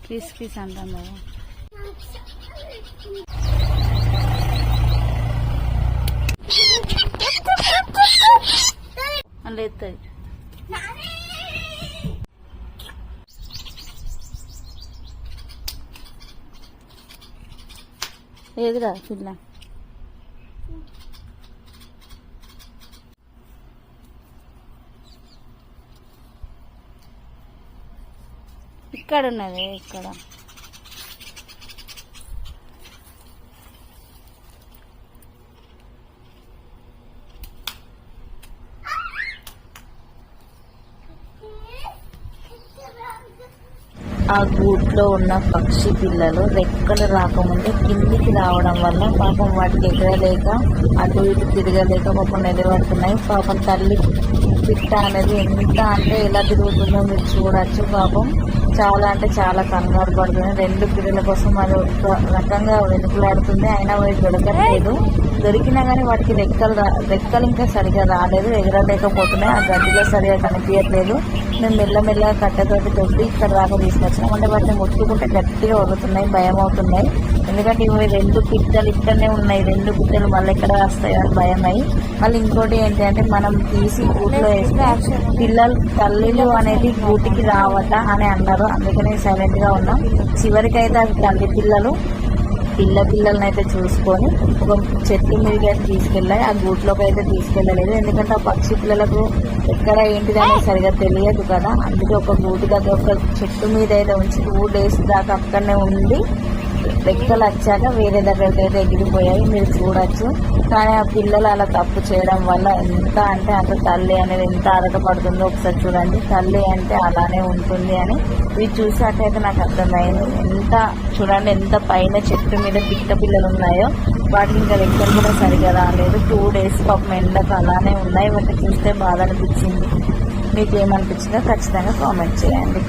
Piece piece అంటాం కదా. అందులో ఎత్తుంది ఏదిరా పిల్ల. ఇక్కడ ఉన్నది ఇక్కడ. ఆ గూట్లో ఉన్న పక్షి పిల్లలు రెక్కలు రాకముందే కిందికి రావడం వల్ల పాపం వాటికి ఎగరలేక అటు ఇటు తిరగలేక పాపం నిలబడుతున్నాయి. పాపం తల్లి పిట్ట అనేది ఎంత అంటే ఎలా తిరుగుతుందో మీరు చూడొచ్చు. పాపం చాలా అంటే చాలా కంగారు పడుతుంది. 2 పిల్లల కోసం అది ఒక రకంగా వెనుకలాడుతుంది. అయినా అవి దొరకట్లేదు. దొరికినా కానీ వాటికి రెక్కలు ఇంకా సరిగా రాలేదు, ఎగరలేకపోతున్నాయి. ఆ గడ్డిలో సరిగా కనిపించట్లేదు. మేము మెల్లమెల్లగా కట్టతోటి తొట్టి ఇక్కడ దాకా తీసుకొచ్చినాం. అంటే వాటిని ముట్టుకుంటే గట్టిగా వదులుతున్నాయి, భయం అవుతున్నాయి. ఎందుకంటే ఇవి 2 పిట్టలు ఇక్కడనే ఉన్నాయి. 2 పిట్టలు మళ్ళీ ఎక్కడ వస్తాయి అని భయం అయ్యి. మళ్ళీ ఇంకోటి ఏంటి అంటే మనం తీసి గూట్లో వేస్తే పిల్లలు తల్లిలు అనేది గూటికి రావట అని అన్నారు. అందుకనే సైలెంట్ గా ఉన్నాం. చివరికైతే అవి తల్లి పిల్లలను అయితే చూసుకొని ఒక చెట్టు మీదకి అయితే తీసుకెళ్ళాయి. ఆ గూట్లోకి అయితే తీసుకెళ్ళలేదు. ఎందుకంటే ఆ పక్షి పిల్లలకు ఎక్కడ ఏంటిది అనేది సరిగా తెలియదు కదా. అందుకే ఒక గూటి దగ్గర ఒక చెట్టు మీద అయితే ఉంచి 2 days దాకా అక్కడనే ఉండి రెక్కలు వచ్చాక వేరే దగ్గరికి అయితే ఎగిరిపోయాయి. మీరు చూడొచ్చు. కానీ ఆ పిల్లలు అలా తప్పు చేయడం వల్ల ఎంత అంటే అంత తల్లి అనేది ఎంత ఆరాటపడుతుందో ఒకసారి చూడండి. తల్లి అంటే అలానే ఉంటుంది అని ఇవి చూసాకైతే నాకు అర్థమైంది. ఎంత చూడండి ఎంత పైన చెట్టు మీద పిట్ట పిల్లలు ఉన్నాయో. వాటికి ఇంకా రెక్కలు కూడా సరిగా రాలేదు. 2 days పాపం ఎండకు అలానే ఉన్నాయి. వాటిని చూస్తే బాధ అనిపించింది. మీకు ఏమనిపించిందో ఖచ్చితంగా కామెంట్ చేయండి.